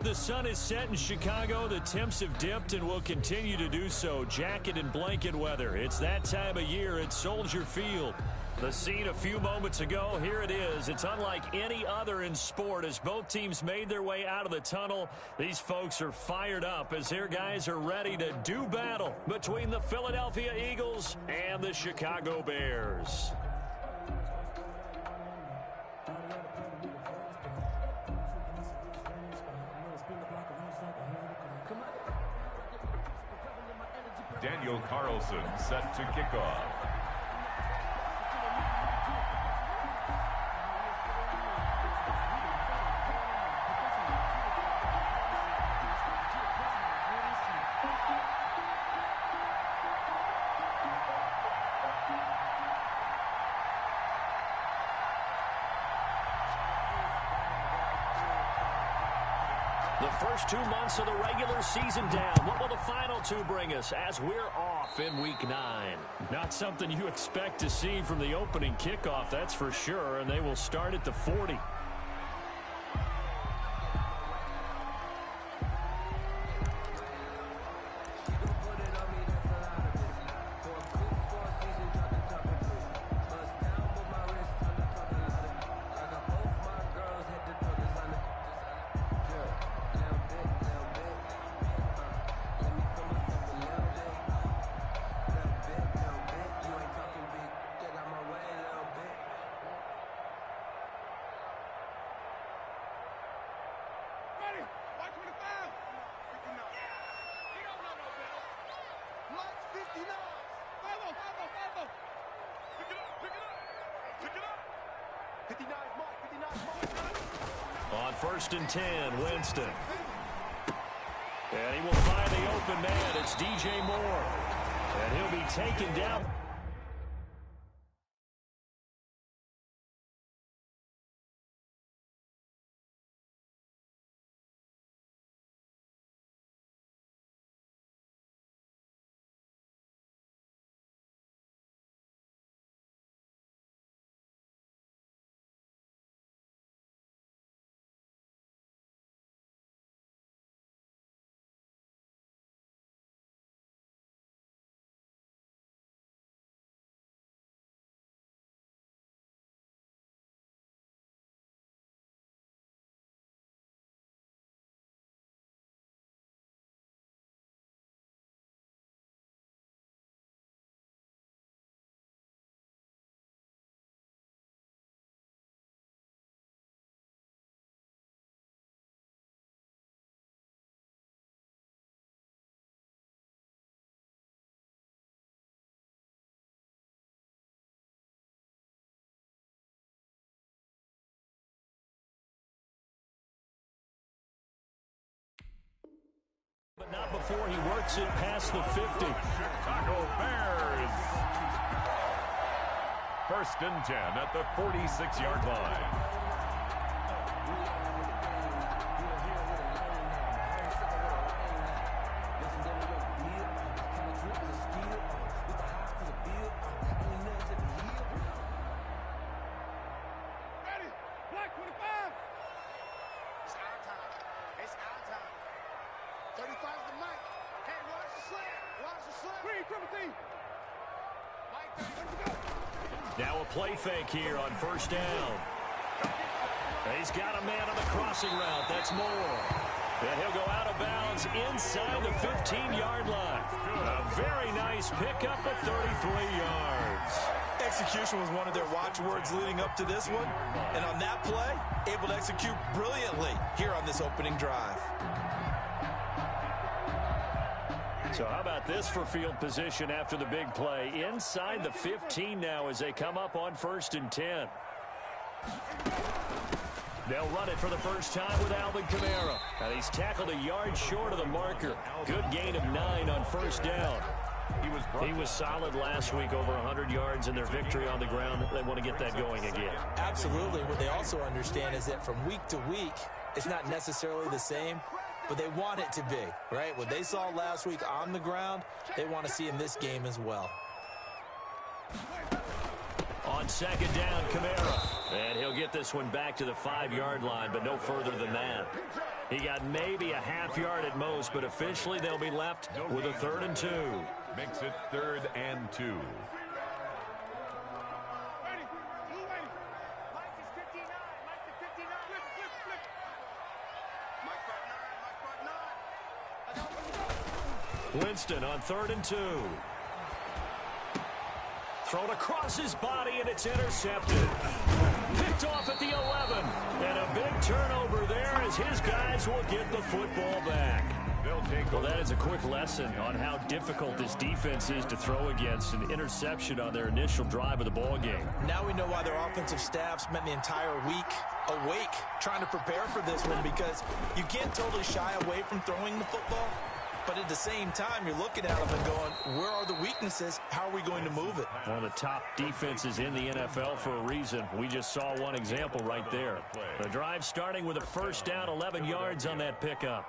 The sun is set in Chicago. The temps have dipped and will continue to do so. Jacket and blanket weather. It's that time of year at Soldier Field. The scene a few moments ago, here it is. It's unlike any other in sport as both teams made their way out of the tunnel. These folks are fired up as their guys are ready to do battle between the Philadelphia Eagles and the Chicago Bears. Daniel Carlson set to kick off. The first 2 months of the regular season down. What will the final two bring us as we're off in Week 9? Not something you expect to see from the opening kickoff, that's for sure, and they will start at the 40. On 1st and 10, Winston. And he will find the open man. It's DJ Moore. And he'll be taken down. But not before he works it past the 50. Chicago Bears. 1st and 10 at the 46-yard line. Now a play fake here on 1st down. He's got a man on the crossing route. That's Moore. And he'll go out of bounds inside the 15-yard line. A very nice pickup of 33 yards. Execution was one of their watchwords leading up to this one. And on that play, able to execute brilliantly here on this opening drive. So how about this for field position after the big play? Inside the 15 now as they come up on 1st and 10. They'll run it for the first time with Alvin Kamara. And he's tackled a yard short of the marker. Good gain of 9 on 1st down. He was solid last week, over 100 yards in their victory on the ground. They want to get that going again. Absolutely. What they also understand is that from week to week, it's not necessarily the same, but they want it to be, right? What they saw last week on the ground, they want to see in this game as well. On 2nd down, Kamara. And he'll get this one back to the 5-yard line, but no further than that. He got maybe a half yard at most, but officially they'll be left with a 3rd and 2. Makes it 3rd and 2. Winston on 3rd and 2. Thrown across his body, and it's intercepted. Picked off at the 11. And a big turnover there as his guys will get the football back. Well, that is a quick lesson on how difficult this defense is to throw against. An interception on their initial drive of the ball game. Now we know why their offensive staff spent the entire week awake trying to prepare for this one, because you can't totally shy away from throwing the football. But at the same time, you're looking at them and going, where are the weaknesses? How are we going to move it? One of the top defenses in the NFL for a reason. We just saw one example right there. The drive starting with a 1st down, 11 yards on that pickup.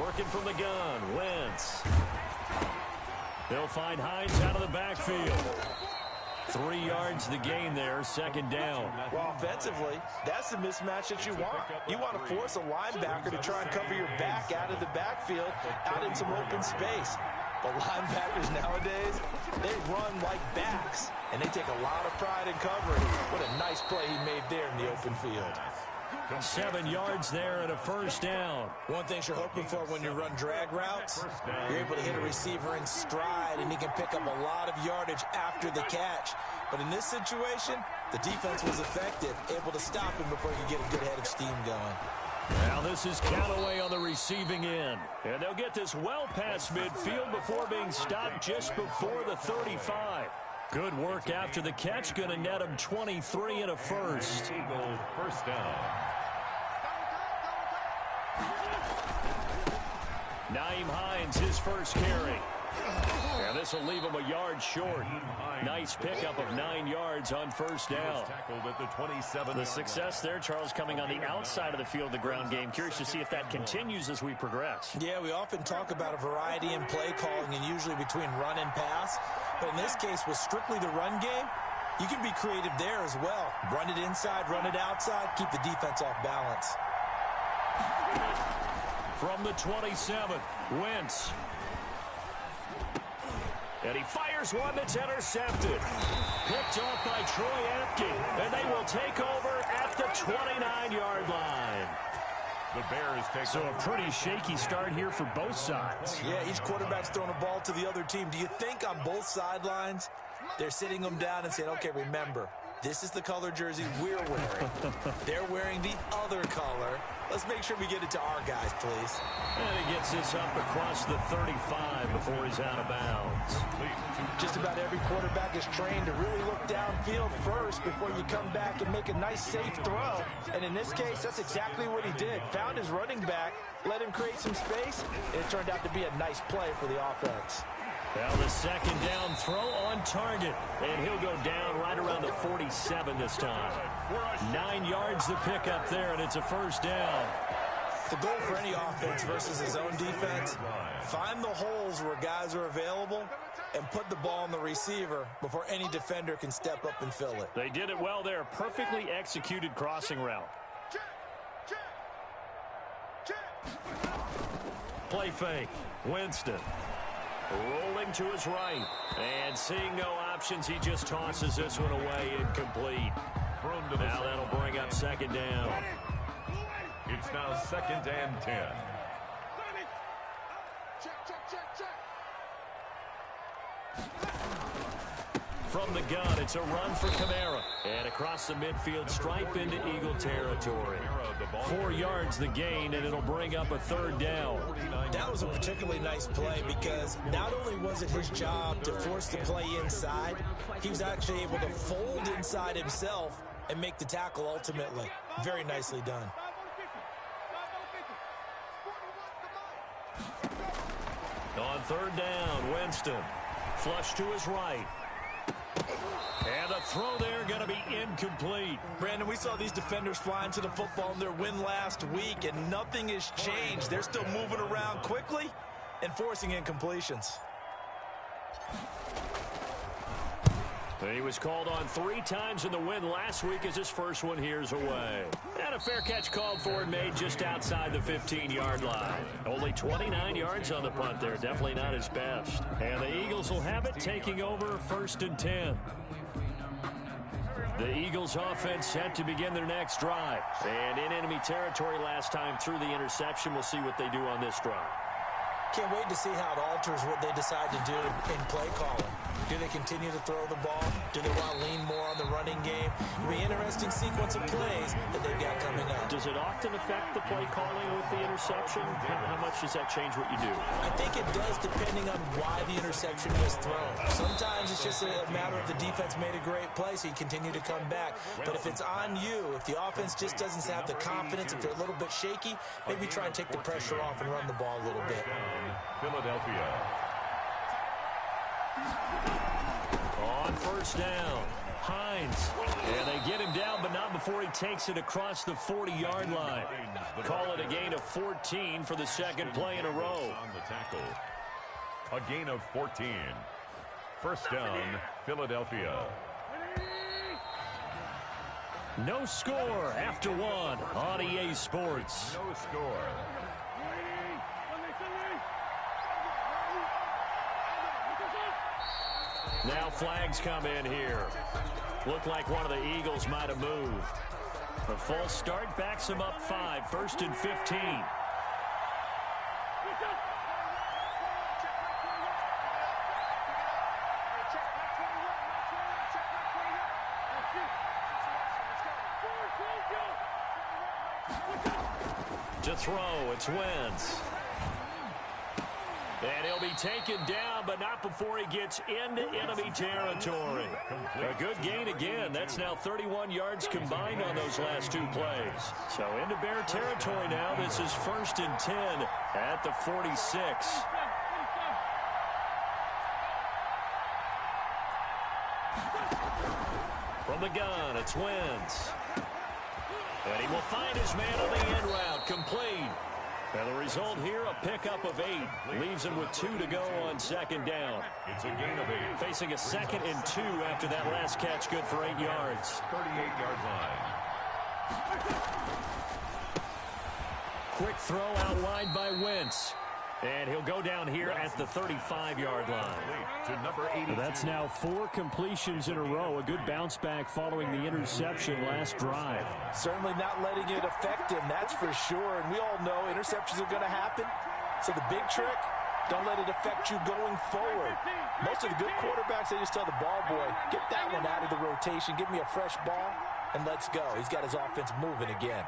Working from the gun, Wentz. They'll find Hines out of the backfield. 3 yards the gain there, 2nd down. Well, offensively, that's the mismatch that you want. You want to force a linebacker to try and cover your back out of the backfield, out in some open space. But linebackers nowadays, they run like backs, and they take a lot of pride in covering. What a nice play he made there in the open field. 7 yards there and a 1st down. One thing you're hoping for when you run drag routes, you're able to hit a receiver in stride, and he can pick up a lot of yardage after the catch. But in this situation, the defense was effective, able to stop him before he could get a good head of steam going. Now this is Callaway on the receiving end. And they'll get this well past midfield before being stopped just before the 35. Good work after the catch. Going to net him 23 and a 1st. Eagle 1st down. Naeem Hines, his first carry. And this will leave him a yard short. Nice pickup of 9 yards on 1st down. The success there, Charles, coming on the outside of the field of the ground game. Curious to see if that continues as we progress. Yeah, we often talk about a variety in play calling, and usually between run and pass. But in this case, with strictly the run game, you can be creative there as well. Run it inside, run it outside, keep the defense off balance. From the 27, Wentz. And he fires one that's intercepted. Picked off by Troy Apke. And they will take over at the 29-yard line. The Bears take so a pretty shaky start here for both sides. Yeah, each quarterback's throwing a ball to the other team. Do you think on both sidelines they're sitting them down and saying, okay, remember, this is the color jersey we're wearing. They're wearing the other color. Let's make sure we get it to our guys, please. And he gets this up across the 35 before he's out of bounds. Just about every quarterback is trained to really look downfield first before you come back and make a nice, safe throw. And in this case, that's exactly what he did. Found his running back, let him create some space, and it turned out to be a nice play for the offense. Well, the 2nd down throw on target, and he'll go down right around the 47 this time. 9 yards the pickup there, and it's a 1st down. The goal for any offense versus his own defense, find the holes where guys are available and put the ball on the receiver before any defender can step up and fill it. They did it well there. Perfectly executed crossing route. Play fake. Winston. Rolling to his right. And seeing no options, he just tosses this one away incomplete. Now that'll bring up 2nd down. It's now 2nd and 10. From the gun, it's a run for Kamara. And across the midfield stripe into Eagle territory. 4 yards the gain, and it'll bring up a 3rd down. That was a particularly nice play because not only was it his job to force the play inside, he was actually able to fold inside himself and make the tackle ultimately. Very nicely done. On 3rd down, Winston. Flush to his right. And the throw there going to be incomplete. Brandon, we saw these defenders flying to the football in their win last week, and nothing has changed. They're still moving around quickly and forcing incompletions. He was called on 3 times in the win last week as his first one here's away. And a fair catch called for and made just outside the 15-yard line. Only 29 yards on the punt there. Definitely not his best. And the Eagles will have it, taking over 1st and 10. The Eagles offense set to begin their next drive. And in enemy territory last time through the interception. We'll see what they do on this drive. Can't wait to see how it alters what they decide to do in play calling. Do they continue to throw the ball? Do they want to lean more on the running game? It'll be an interesting sequence of plays that they've got coming up. Does it often affect the play calling with the interception? How much does that change what you do? I think it does, depending on why the interception was thrown. Sometimes it's just a matter of the defense made a great play, so you continue to come back. But if it's on you, if the offense just doesn't have the confidence, if they're a little bit shaky, maybe try and take the pressure off and run the ball a little bit. Philadelphia. On 1st down, Hines. And they get him down, but not before he takes it across the 40-yard line. Call it a gain of 14 for the second play in a row. On the tackle. A gain of 14. 1st down, Philadelphia. No score after 1 on EA Sports. No score. Now flags come in here. Looked like one of the Eagles might have moved. A false start backs him up 5, 1st and 15. To throw, it's Wentz. And he'll be taken down, but not before he gets into enemy territory. A good gain again. That's now 31 yards combined on those last 2 plays. So into Bear territory now. This is 1st and 10 at the 46. From the gun, it's Wentz. And he will find his man on the end route, complete. And the result here, a pickup of 8. Leaves him with 2 to go on 2nd down. It's a gain of 8. Facing a 2nd and 2 after that last catch, good for 8 yards. 38-yard line. Quick throw out wide by Wentz. And he'll go down here at the 35-yard line. To number 82. That's now 4 completions in a row. A good bounce back following the interception last drive. Certainly not letting it affect him, that's for sure. And we all know interceptions are going to happen. So the big trick, don't let it affect you going forward. Most of the good quarterbacks, they just tell the ball boy, get that one out of the rotation, give me a fresh ball, and let's go. He's got his offense moving again.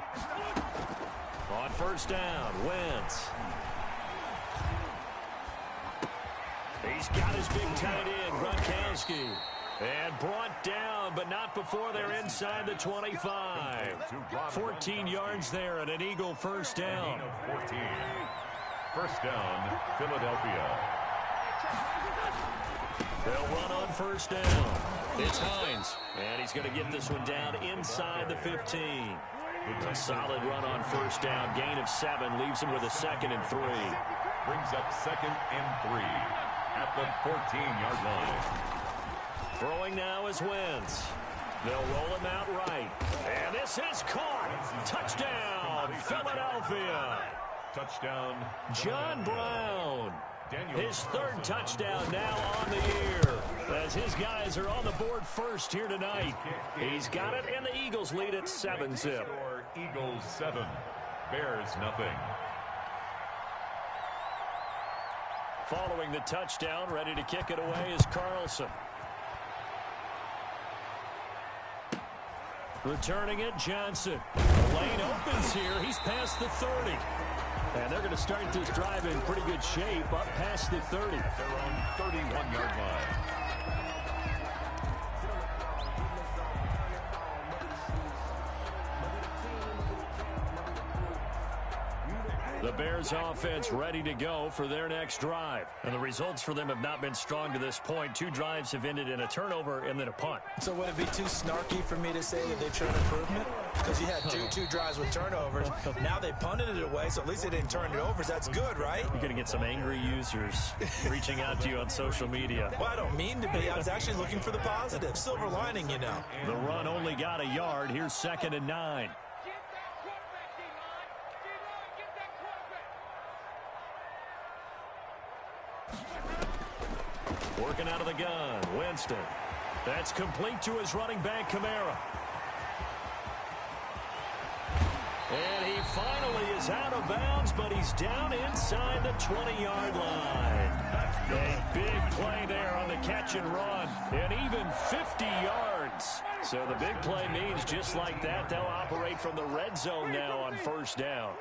On 1st down, Wentz. He's got his big tight end, Gronkowski. And brought down, but not before they're inside the 25. 14 yards there and an Eagle 1st down. 14. 1st down, Philadelphia. They'll run on 1st down. It's Hines. And he's going to get this one down inside the 15. A solid run on 1st down. Gain of 7 leaves him with a 2nd and 3. Brings up 2nd and 3 at the 14-yard line. Throwing now is Wentz. They'll roll him out right. And this is caught. Touchdown, Philadelphia. Touchdown, John Brown. His 3rd touchdown now on the year. As his guys are on the board first here tonight. He's got it, and the Eagles lead at 7-zip. Eagles 7, Bears nothing. Following the touchdown, ready to kick it away is Carlson. Returning it, Johnson. The lane opens here. He's past the 30. And they're going to start this drive in pretty good shape, up past the 30. They're on 31-yard line. The Bears offense ready to go for their next drive. And the results for them have not been strong to this point. 2 drives have ended in a turnover and then a punt. So would it be too snarky for me to say that they've shown improvement? Because you had two drives with turnovers. Now they punted it away, so at least they didn't turn it over. So that's good, right? You're going to get some angry users reaching out to you on social media. Well, I don't mean to be. I was actually looking for the positive. Silver lining, you know. The run only got a yard. Here's 2nd and 9. Working out of the gun, Winston. That's complete to his running back, Kamara. And he finally is out of bounds, but he's down inside the 20-yard line. A big play there on the catch and run, and even 50 yards. So the big play means just like that, they'll operate from the red zone now on 1st down.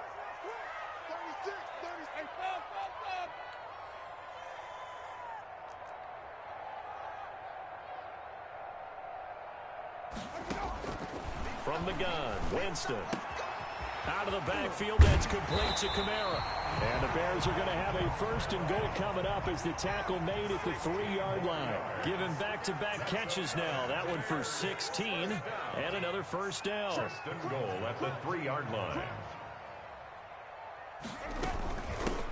From the gun, Winston. Out of the backfield, that's complete to Kamara. And the Bears are going to have a 1st and goal coming up as the tackle made at the 3-yard line. Given back-to-back catches now. That one for 16 and another 1st down. 1st and goal at the 3-yard line.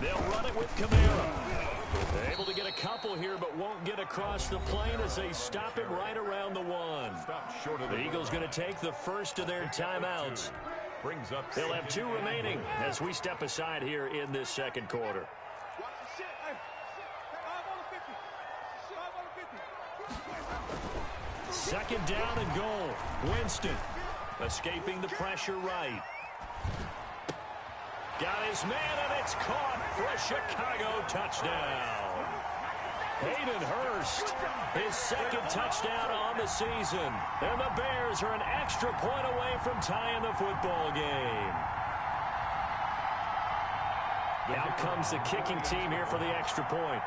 They'll run it with Kamara. They're able to get a couple here, but won't get across the plane as they stop it right around the 1. The Eagles going to take the first of their timeouts. Brings up. They'll have 2 remaining as we step aside here in this 2nd quarter. Second down and goal. Winston escaping the pressure right. Got his man, and it's caught for a Chicago touchdown. Hayden Hurst, his 2nd touchdown on the season. And the Bears are an extra point away from tying the football game. Out comes the kicking team here for the extra point.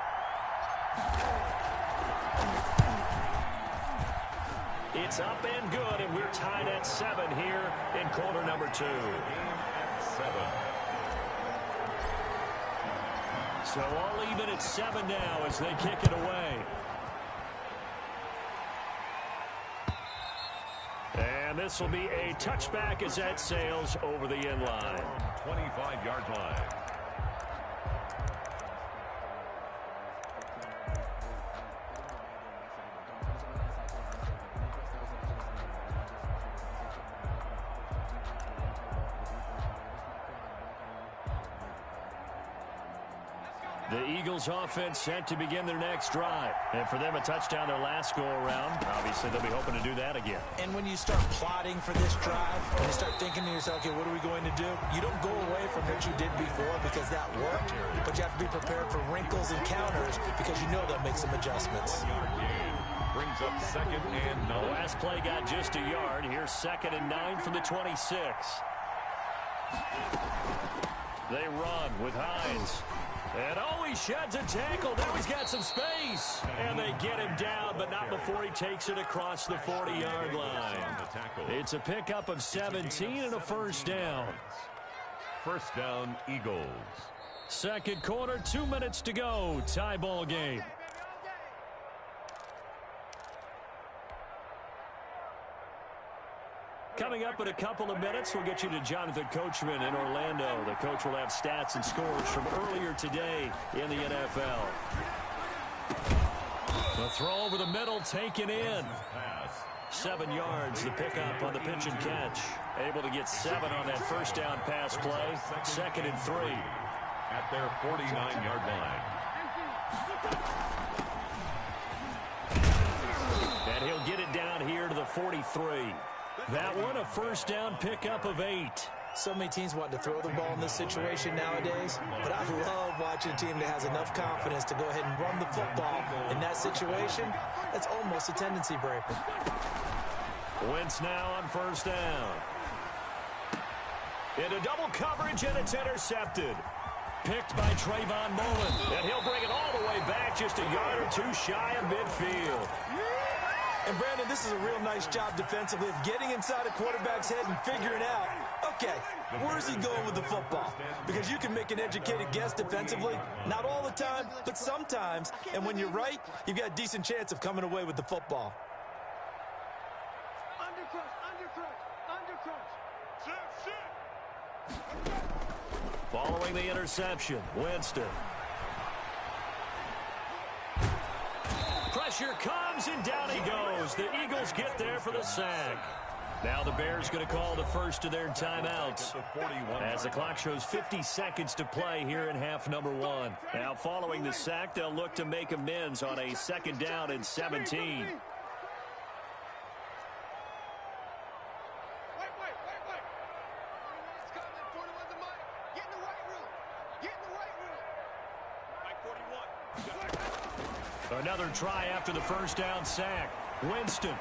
It's up and good, and we're tied at 7 here in quarter number 2. 7. So all even at 7 now as they kick it away. And this will be a touchback as that sails over the end line. 25-yard line. The Eagles offense set to begin their next drive. And for them, a touchdown their last go-around. Obviously, they'll be hoping to do that again. And when you start plotting for this drive, and you start thinking to yourself, okay, what are we going to do? You don't go away from what you did before because that worked, but you have to be prepared for wrinkles and counters because you know they'll make some adjustments. Brings up 2nd and 9. The last play got just a yard. Here's 2nd and 9 from the 26. They run with Hines. And he sheds a tackle. Now he's got some space. And they get him down, but not before he takes it across the 40-yard line. It's a pickup of 17 and a 1st down. 1st down, Eagles. 2nd quarter, 2 minutes to go. Tie ball game. Coming up in a couple of minutes, we'll get you to Jonathan Coachman in Orlando. The coach will have stats and scores from earlier today in the NFL. The throw over the middle, taken in. 7 yards, the pickup on the pitch and catch. Able to get 7 on that 1st down pass play. 2nd and 3. At their 49-yard line. And he'll get it down here to the 43. That one, a 1st down pickup of 8. So many teams want to throw the ball in this situation nowadays, but I love watching a team that has enough confidence to go ahead and run the football. In that situation, that's almost a tendency breaker. Wentz now on 1st down. Into double coverage, and it's intercepted. Picked by Trayvon Mullen, and he'll bring it all the way back just a yard or 2 shy of midfield. And, Brandon, this is a real nice job defensively of getting inside a quarterback's head and figuring out, Okay, where's he going with the football? Because you can make an educated guess defensively, not all the time, but sometimes. And when you're right, you've got a decent chance of coming away with the football. Following the interception, Winston. Pressure comes, and down he goes. The Eagles get there for the sack. Now the Bears going to call the first of their timeouts as the clock shows 50 seconds to play here in half number 1. Now following the sack, they'll look to make amends on a 2nd down and 17. Another try after the first down sack. Winston.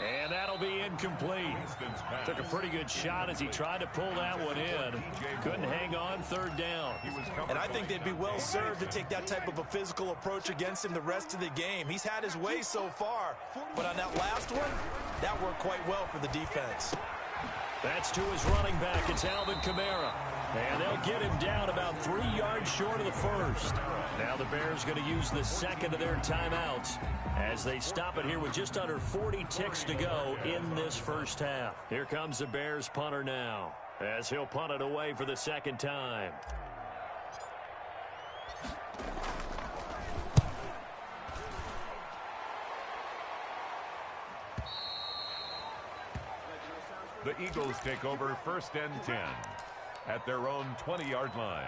And that'll be incomplete. Took a pretty good shot as he tried to pull that one in. Couldn't hang on, 3rd down. And I think they'd be well served to take that type of a physical approach against him the rest of the game. He's had his way so far, but on that last one, that worked quite well for the defense. That's to his running back. It's Alvin Kamara. And they'll get him down about 3 yards short of the first. Now the Bears going to use the second of their timeouts as they stop it here with just under 40 ticks to go in this first half. Here comes the Bears punter now as he'll punt it away for the 2nd time. The Eagles take over 1st and 10 at their own 20-yard line.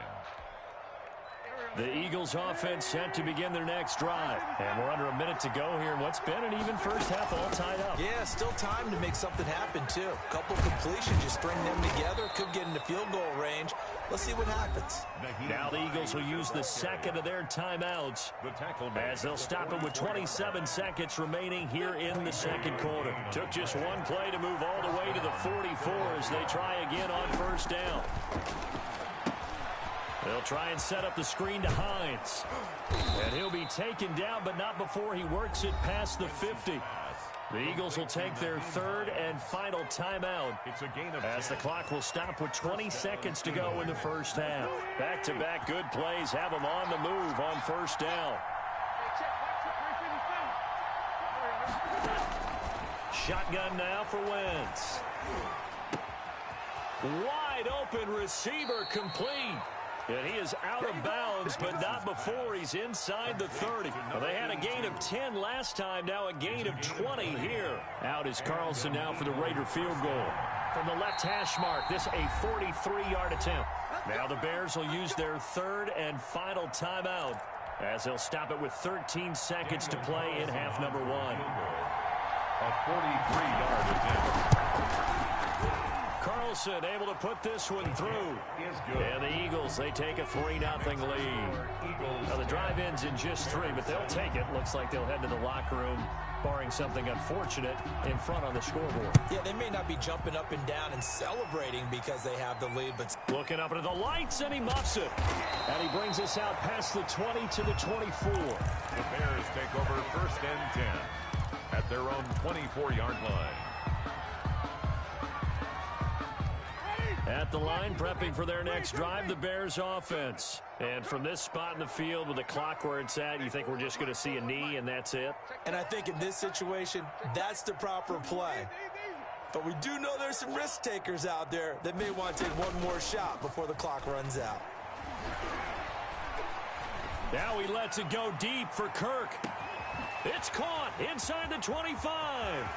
The Eagles offense set to begin their next drive. And we're under a minute to go here in what's been an even first half, all tied up. Yeah, still time to make something happen, too. A couple completions, just string them together. Could get into field goal range. Let's see what happens. Now the Eagles will use the second of their timeouts as they'll stop it with 27 seconds remaining here in the 2nd quarter. Took just one play to move all the way to the 44 as they try again on 1st down. They'll try and set up the screen to Hines. And he'll be taken down, but not before he works it past the 50. The Eagles will take their 3rd and final timeout as the clock will stop with 20 seconds to go in the first half. Back-to-back good plays have them on the move on 1st down. Shotgun now for Wentz. Wide open receiver complete. And he is out of bounds, but not before he's inside the 30. Well, they had a gain of 10 last time, now a gain of 20 here. Out is Carlson now for the Raider field goal. From the left hash mark, this a 43-yard attempt. Now the Bears will use their 3rd and final timeout as they'll stop it with 13 seconds to play in half number 1. A 43-yard attempt. Carlson able to put this one through. And the Eagles, they take a 3-0 lead. Now the drive ends in just 3, but they'll take it. Looks like they'll head to the locker room, barring something unfortunate, in front on the scoreboard. Yeah, they may not be jumping up and down and celebrating because they have the lead, but looking up into the lights, and he muffs it. And he brings us out past the 20 to the 24. The Bears take over 1st and 10 at their own 24-yard line. At the line, prepping for their next drive, the Bears offense. And from this spot in the field with the clock where it's at, you think we're just going to see a knee and that's it? And I think in this situation, that's the proper play. But we do know there's some risk takers out there that may want to take one more shot before the clock runs out. Now he lets it go deep for Kirk. It's caught inside the 25.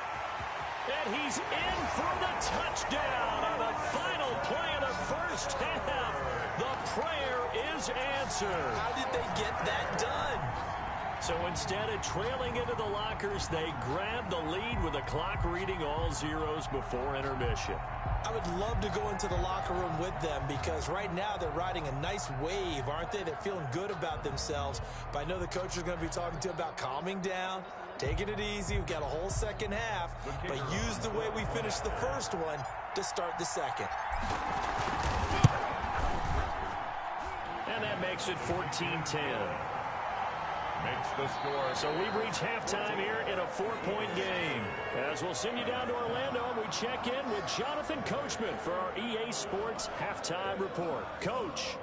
And he's in for the touchdown on the final play of the first half. The prayer is answered. How did they get that done? So instead of trailing into the lockers, they grab the lead with the clock reading all zeros before intermission. I would love to go into the locker room with them because right now they're riding a nice wave, aren't they? They're feeling good about themselves. But I know the coach is going to be talking to about calming down, taking it easy. We've got a whole second half, but use the way we finished the first one to start the second. And that makes it 14-10. makes the score. So we've reached halftime here in a 4-point game. As we'll send you down to Orlando, and we check in with Jonathan Coachman for our EA Sports Halftime Report. Coach.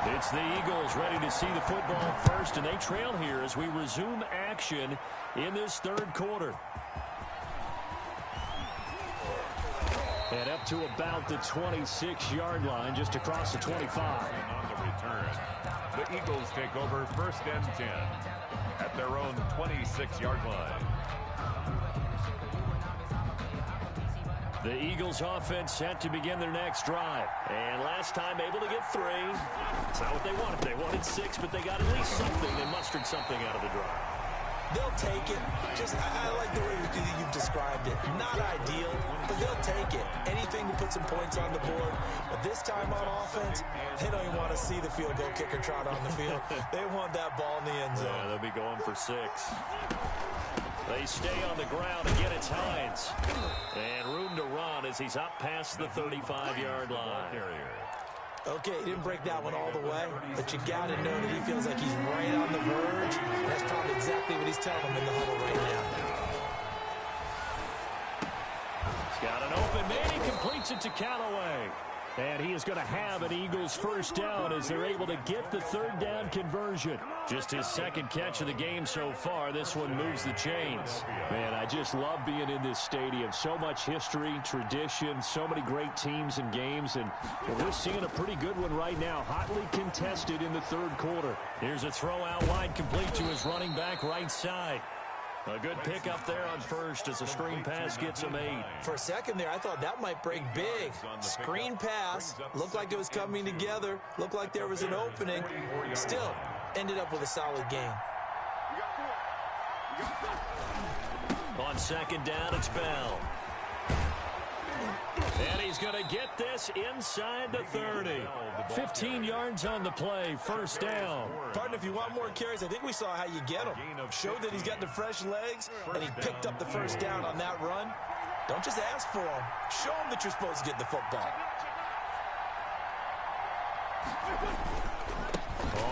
It's the Eagles ready to see the football first, and they trail here as we resume action in this third quarter. And up to about the 26-yard line, just across the 25. On the return, the Eagles take over 1st and 10 at their own 26-yard line. The Eagles offense set to begin their next drive. And last time able to get 3. It's not what they wanted. They wanted 6, but they got at least something. They mustered something out of the drive. They'll take it. I like the way you've described it. Not ideal, but they'll take it. Anything to put some points on the board. But this time on offense, they don't even want to see the field goal kicker trot on the field. They want that ball in the end zone. Yeah, they'll be going for 6. They stay on the ground. Again, it's Hines. And room to run as he's up past the 35-yard line. Okay, he didn't break that one all the way, but you got to know that he feels like he's right on the verge. And that's probably exactly what he's telling him in the huddle right now. He's got an open man. He completes it to Callaway. And he is going to have an Eagles first down as they're able to get the third down conversion. Just his second catch of the game so far. This one moves the chains. Man, I just love being in this stadium. So much history, tradition, so many great teams and games. And we're seeing a pretty good one right now. Hotly contested in the third quarter. Here's a throw out wide, complete to his running back right side. A good pickup there on first as a screen pass gets him 8. For a second there, I thought that might break big. Screen pass. Looked like it was coming together. Looked like there was an opening. Still, ended up with a solid game. On second down, it's Bell. And he's going to get this inside the 30. 15 yards on the play, first down. Partner, if you want more carries, I think we saw how you get him. Showed that he's got the fresh legs, and he picked up the first down on that run. Don't just ask for him. Show him that you're supposed to get the football.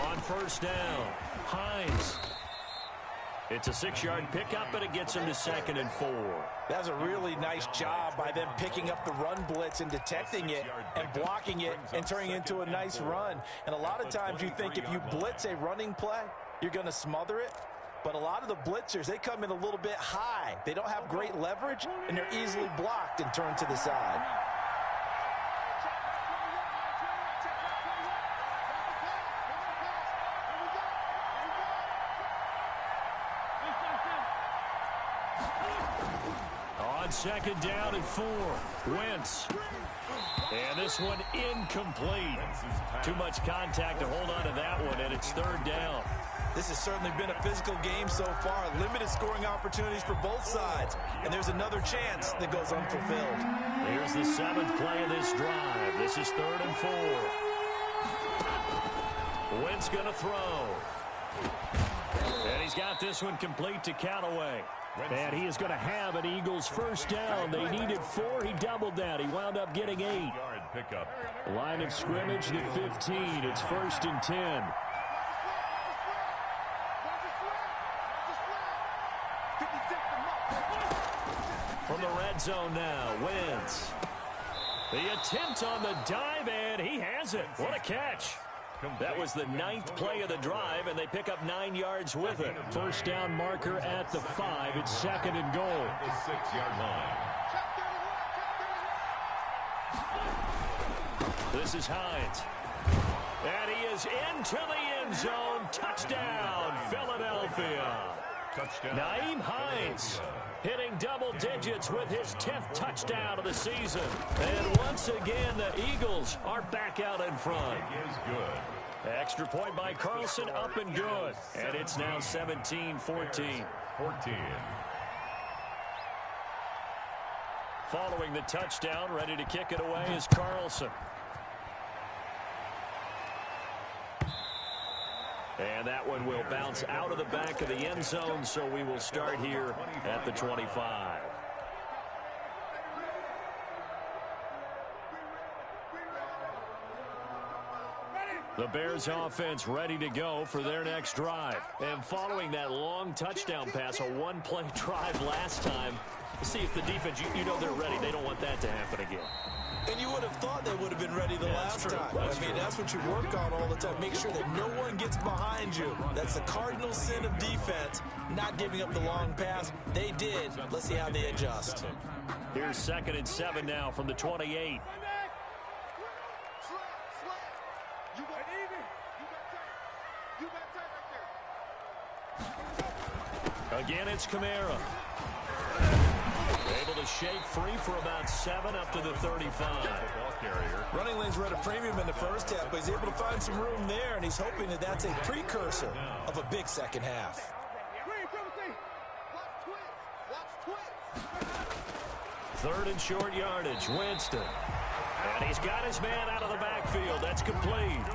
On first down, Hines. It's a 6-yard pickup, and it gets him to 2nd and 4. That was a really nice job by them picking up the run blitz and detecting it and blocking it and turning it into a nice run. And a lot of times you think if you blitz a running play, you're going to smother it. But a lot of the blitzers, they come in a little bit high. They don't have great leverage, and they're easily blocked and turned to the side. On second down and 4, Wentz. And this one incomplete. Too much contact to hold on to that one, and it's third down. This has certainly been a physical game so far. Limited scoring opportunities for both sides. And there's another chance that goes unfulfilled. Here's the 7th play of this drive. This is 3rd and 4. Wentz going to throw. And he's got this one complete to Callaway. And he is going to have an Eagles first down. They needed 4. He doubled that. He wound up getting 8. Line of scrimmage, the 15. It's 1st and 10. From the red zone now, Wentz. The attempt on the dive, and he has it. What a catch. That was the 9th play of the drive, and they pick up 9 yards with it. First down marker at the 5. It's 2nd and goal. The 6-yard line. This is Hines. And he is into the end zone. Touchdown, Philadelphia. Touchdown. Nyheim Hines hitting double digits with his 10th touchdown of the season. And once again, the Eagles are back out in front. Is good. Extra point by Carlson, up and good. And it's now 17-14. 14. Following the touchdown, ready to kick it away is Carlson. And that one will bounce out of the back of the end zone, so we will start here at the 25. The Bears offense ready to go for their next drive. And following that long touchdown pass, a one-play drive last time, see if the defense, you know they're ready. They don't want that to happen again. And you would have thought they would have been ready the last time. That's what you work on all the time. Make sure that no one gets behind you. That's the cardinal sin of defense, not giving up the long pass. They did. Let's see how they adjust. Here's 2nd and 7 now from the 28. Again, it's Kamara. Able to shake free for about 7 up to the 35. Running lanes were at a premium in the first half, but he's able to find some room there, and he's hoping that that's a precursor of a big second half. 3rd and short yardage, Winston. And he's got his man out of the backfield. That's complete.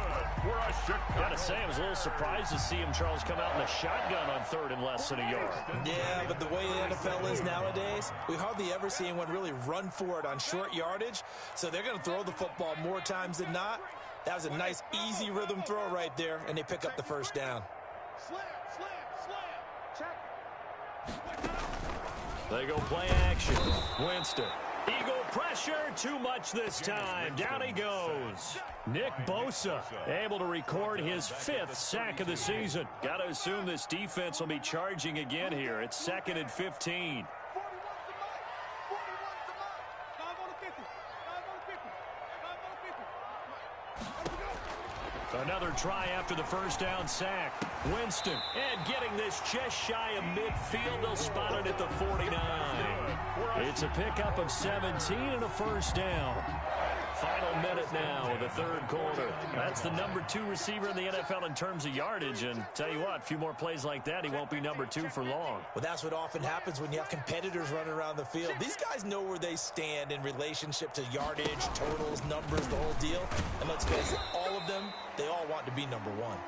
Got to say, I was a little surprised to see him, Charles, come out in a shotgun on 3rd and less than a yard. Yeah, but the way the NFL is nowadays, we hardly ever see anyone really run for it on short yardage. So they're going to throw the football more times than not. That was a nice, easy rhythm throw right there, and they pick up the first down. They go play action. Winston. Eagle pressure, too much this time. Down he goes. Nick Bosa able to record his 5th sack of the season. Got to assume this defense will be charging again here. It's 2nd and 15. Another try after the first down sack. Winston, and getting this just shy of midfield. They'll spot it at the 49. It's a pickup of 17 and a first down. Final minute now of the 3rd quarter. That's the number 2 receiver in the NFL in terms of yardage. And tell you what, a few more plays like that, he won't be number 2 for long. Well, that's what often happens when you have competitors running around the field. These guys know where they stand in relationship to yardage, totals, numbers, the whole deal. And let's face it, all of them, they all want to be number 1.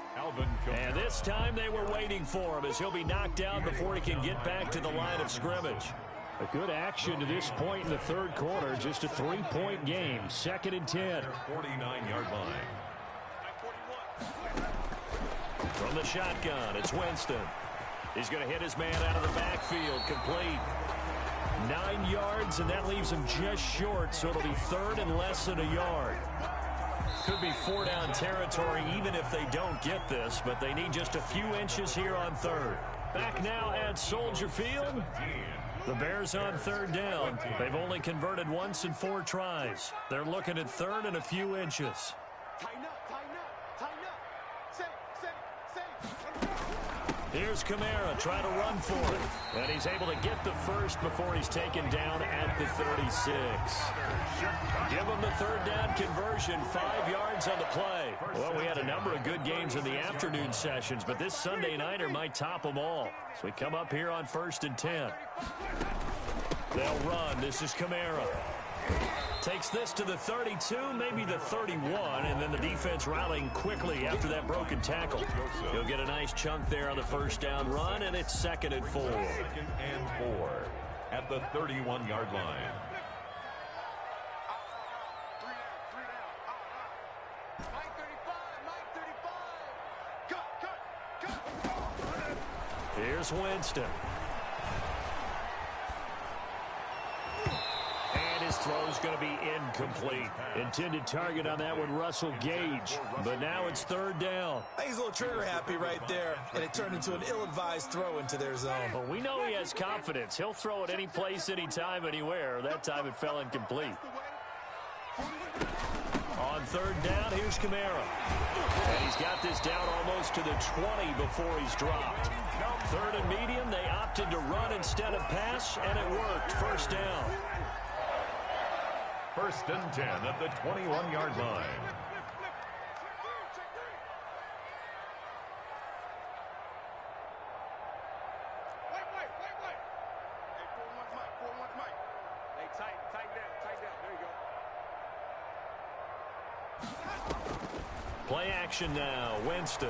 And this time they were waiting for him as he'll be knocked down before he can get back to the line of scrimmage. A good action to this point in the 3rd quarter. Just a 3-point game. 2nd and 10. 49-yard line. From the shotgun, it's Winston. He's going to hit his man out of the backfield. Complete. 9 yards, and that leaves him just short, so it'll be 3rd and less than a yard. Could be 4-down territory even if they don't get this, but they need just a few inches here on 3rd. Back now at Soldier Field. The Bears on 3rd down. They've only converted once in 4 tries. They're looking at 3rd and a few inches. Here's Kamara trying to run for it. And he's able to get the first before he's taken down at the 36. Give him the 3rd down conversion, 5 yards on the play. Well, we had a number of good games in the afternoon sessions, but this Sunday nighter might top them all. So we come up here on 1st and 10. They'll run. This is Kamara. Takes this to the 32, maybe the 31, and then the defense rallying quickly after that broken tackle. He'll get a nice chunk there on the first down run, and it's 2nd and 4. 2nd and 4 at the 31-yard line. Here's Winston. His throw's going to be incomplete. Intended target on that one, Russell Gage. But now it's 3rd down. I think he's a little trigger happy right there, and it turned into an ill-advised throw into their zone. Well, we know he has confidence. He'll throw it any place, anytime, anywhere. That time it fell incomplete. On 3rd down, here's Kamara. And he's got this down almost to the 20 before he's dropped. 3rd and medium, they opted to run instead of pass, and it worked. First down. 1st and 10 at the 21-yard line. Play action now. Winston.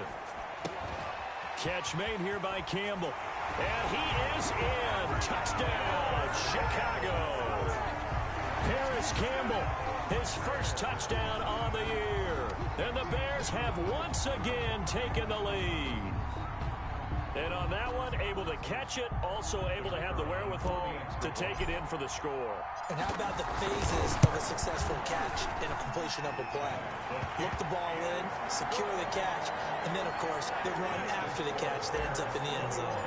Catch made here by Campbell. And he is in. Touchdown, Chicago. Paris Campbell, his first touchdown on the year. And the Bears have once again taken the lead. And on that one, able to catch it, also able to have the wherewithal to take it in for the score. And how about the phases of a successful catch and a completion of a play? Look the ball in, secure the catch, and then, of course, the run after the catch that ends up in the end zone.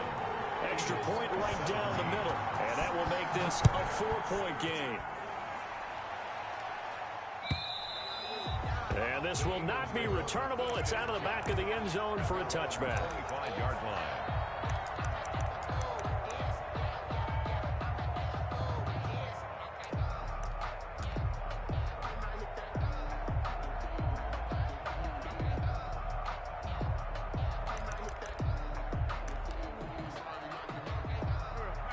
Extra point right down the middle, and that will make this a 4-point game. And this will not be returnable. It's out of the back of the end zone for a touchback. 25-yard line.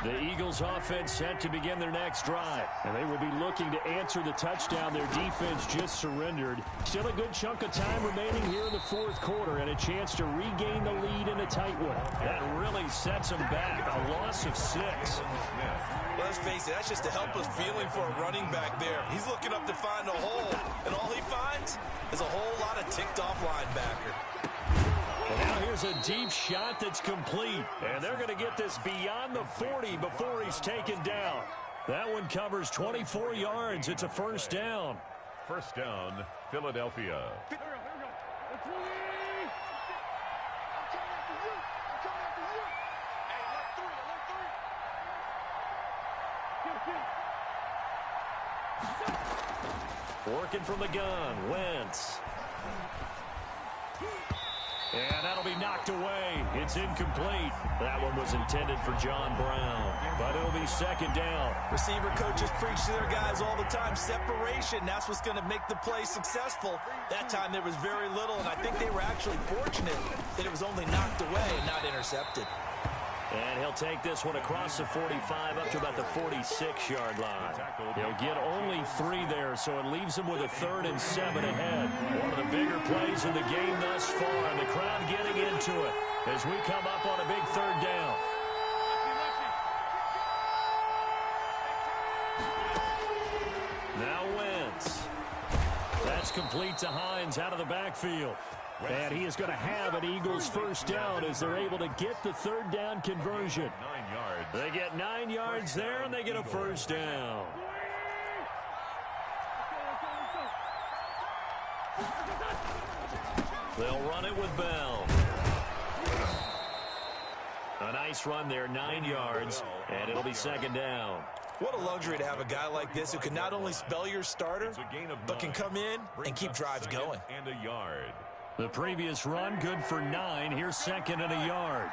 The Eagles offense set to begin their next drive, and they will be looking to answer the touchdown their defense just surrendered. Still a good chunk of time remaining here in the fourth quarter and a chance to regain the lead in a tight one. That really sets them back, a loss of 6. Well, let's face it, that's just a helpless feeling for a running back there. He's looking up to find a hole, and all he finds is a whole lot of ticked-off linebacker. And now here's a deep shot that's complete. And they're going to get this beyond the 40 before he's taken down. That one covers 24 yards. It's a first down. First down, Philadelphia. Working from the gun, Wentz. And that'll be knocked away. It's incomplete. That one was intended for John Brown, but it'll be second down. Receiver coaches preach to their guys all the time. Separation, that's what's going to make the play successful. That time there was very little, and I think they were actually fortunate that it was only knocked away and not intercepted. And he'll take this one across the 45 up to about the 46-yard line. He'll get only 3 there, so it leaves him with a 3rd and 7 ahead. One of the bigger plays in the game thus far, and the crowd getting into it as we come up on a big 3rd down. Now Wentz. That's complete to Hines out of the backfield. And he is going to have an Eagles first down as they're able to get the 3rd down conversion. 9 yards. They get 9 yards there, and they get a first down. They'll run it with Bell. A nice run there, 9 yards, and it'll be second down. What a luxury to have a guy like this who can not only spell your starter, but can come in and keep drives going. And a yard. The previous run, good for 9. Here's 2nd and a yard.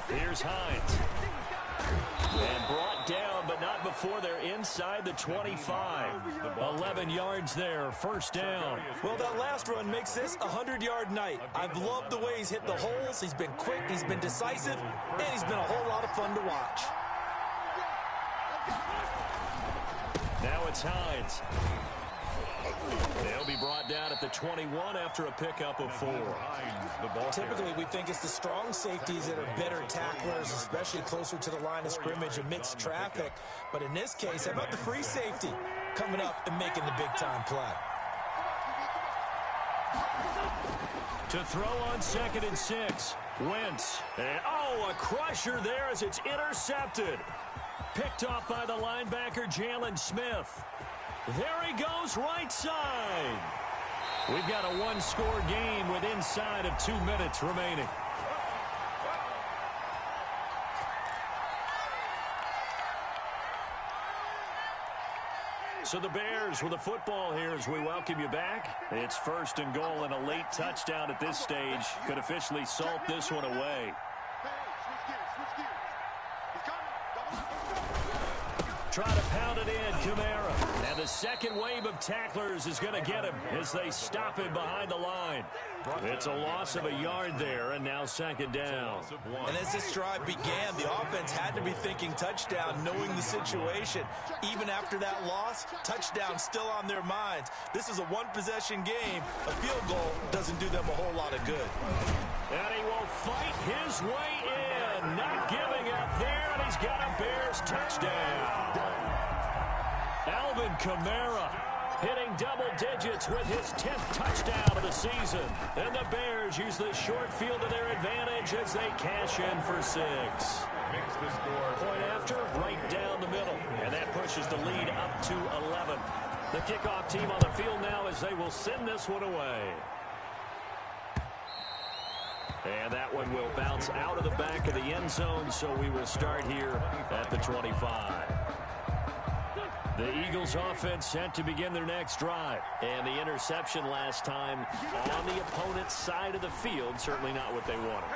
Here's Hines. And brought down, but not before they're inside the 25. 11 yards there, first down. Well, that last run makes this a 100-yard night. I've loved the way he's hit the holes. He's been quick, he's been decisive, and he's been a whole lot of fun to watch. Now it's Hines. They'll be brought down at the 21 after a pickup of 4. Typically, we think it's the strong safeties that are better tacklers, especially closer to the line of scrimmage amidst traffic. But in this case, how about the free safety coming up and making the big-time play? To throw on 2nd and 6. Wentz. And, a crusher there as it's intercepted. Picked off by the linebacker, Jalen Smith. There he goes, right side. We've got a one-score game with inside of 2 minutes remaining. So the Bears with the football here as we welcome you back. It's 1st and goal, and a late touchdown at this stage could officially salt this one away. Try to pound it in, Kamara. And And the second wave of tacklers is going to get him as they stop him behind the line. It's a loss of a yard there, and now second down. And as this drive began, the offense had to be thinking touchdown, knowing the situation. Even after that loss, touchdown still on their minds. This is a one-possession game. A field goal doesn't do them a whole lot of good. And he will fight his way in. Not giving up there, and he's got a Bears touchdown. Alvin Kamara hitting double digits with his 10th touchdown of the season. And the Bears use the short field to their advantage as they cash in for 6. Makes the score. Point after, right down the middle. And that pushes the lead up to 11. The kickoff team on the field now as they will send this one away. And that one will bounce out of the back of the end zone, so we will start here at the 25. The Eagles offense set to begin their next drive. And the interception last time on the opponent's side of the field, certainly not what they wanted.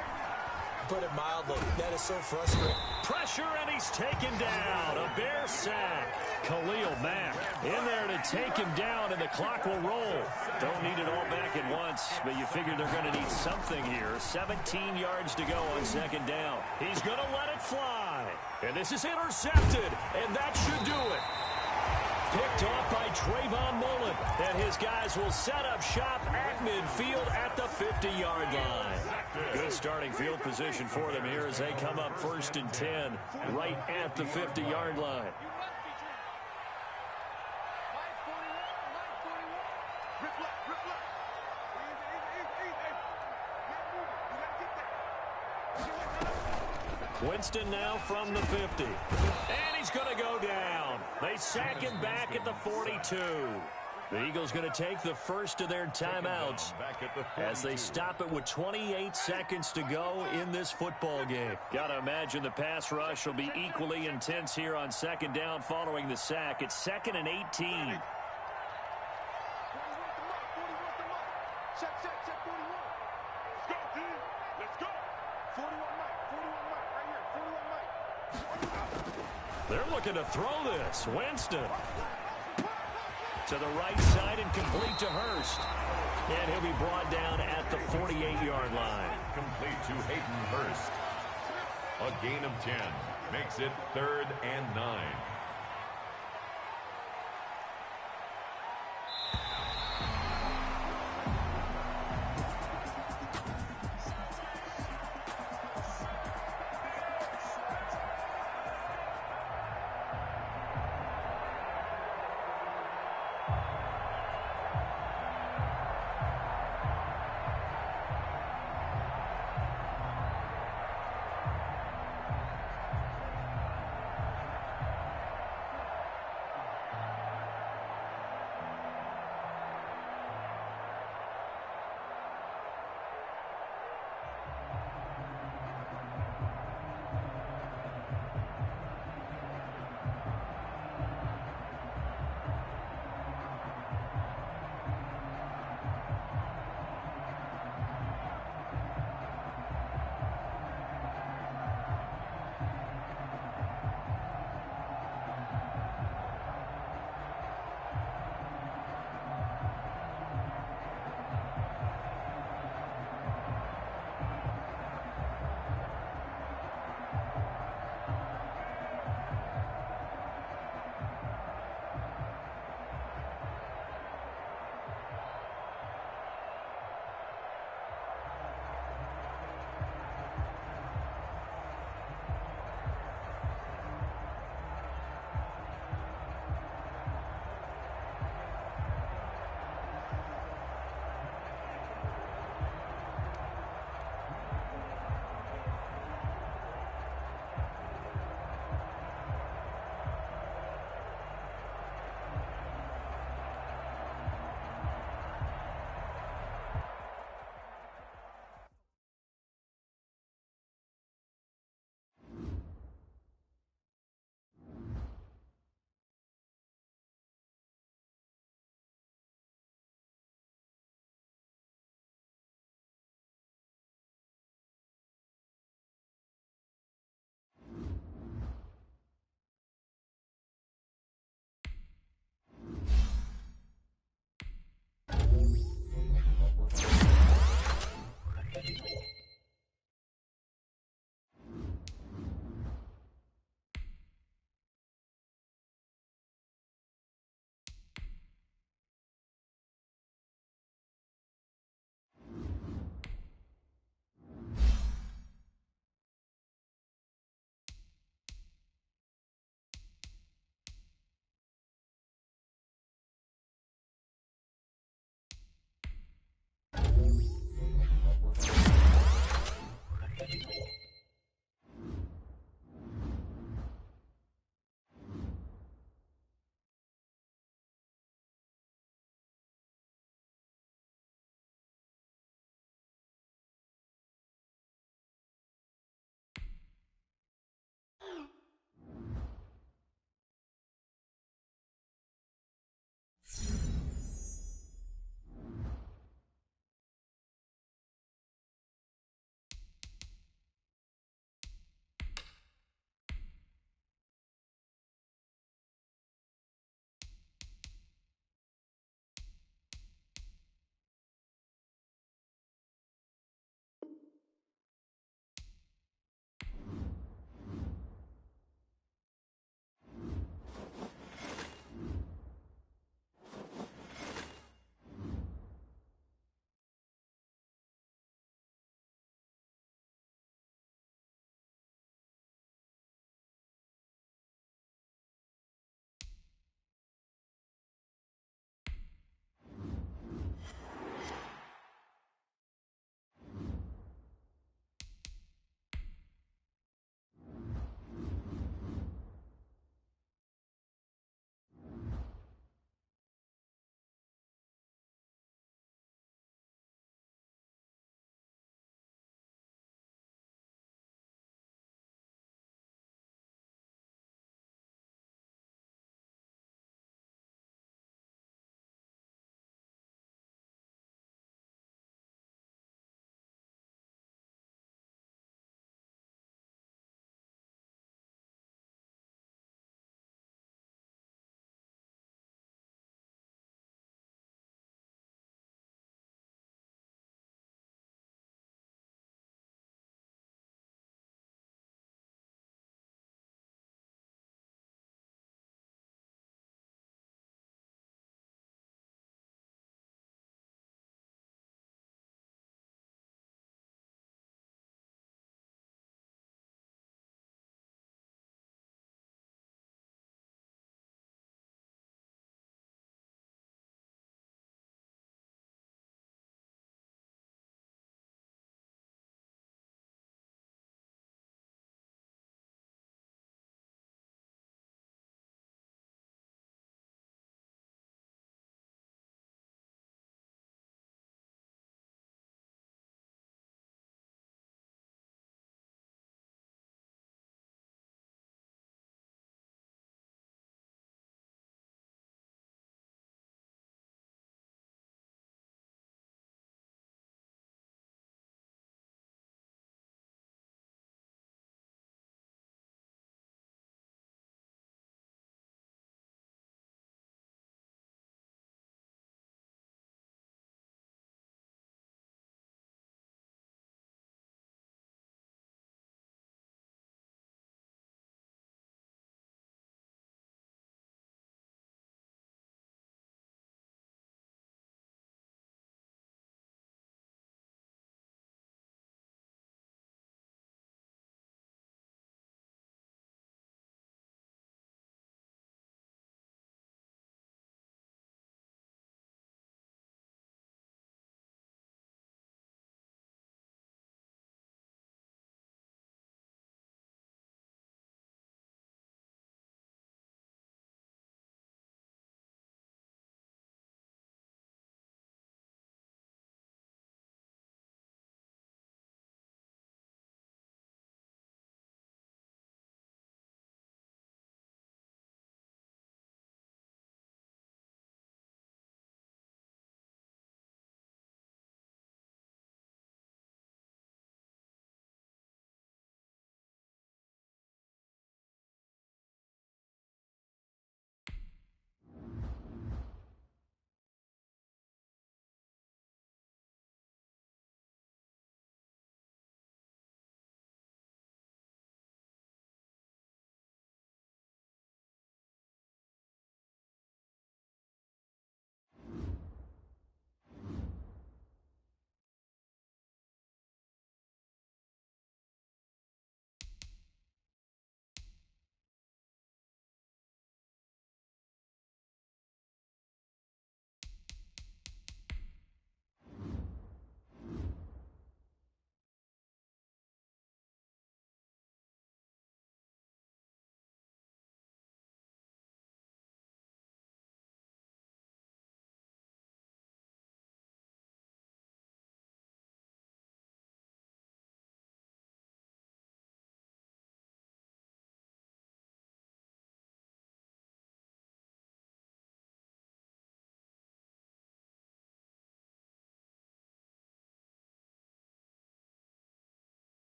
Put it mildly, that is so frustrating. Pressure, and he's taken down. A Bear sack. Khalil Mack in there to take him down, and the clock will roll. Don't need it all back at once, but you figure they're going to need something here. 17 yards to go on second down. He's going to let it fly. And this is intercepted, and that should do it. Picked off by Trayvon Mullen, and his guys will set up shop at midfield at the 50-yard line. Good starting field position for them here as they come up 1st and 10 right at the 50-yard line. Winston now from the 50. And he's going to go down. They sack him back at the 42. The Eagles going to take the first of their timeouts as they stop it with 28 seconds to go in this football game. Got to imagine the pass rush will be equally intense here on second down following the sack. It's 2nd and 18. They're looking to throw this. Winston to the right side and complete to Hurst. And he'll be brought down at the 48-yard line. Complete to Hayden Hurst. A gain of 10 makes it 3rd and 9.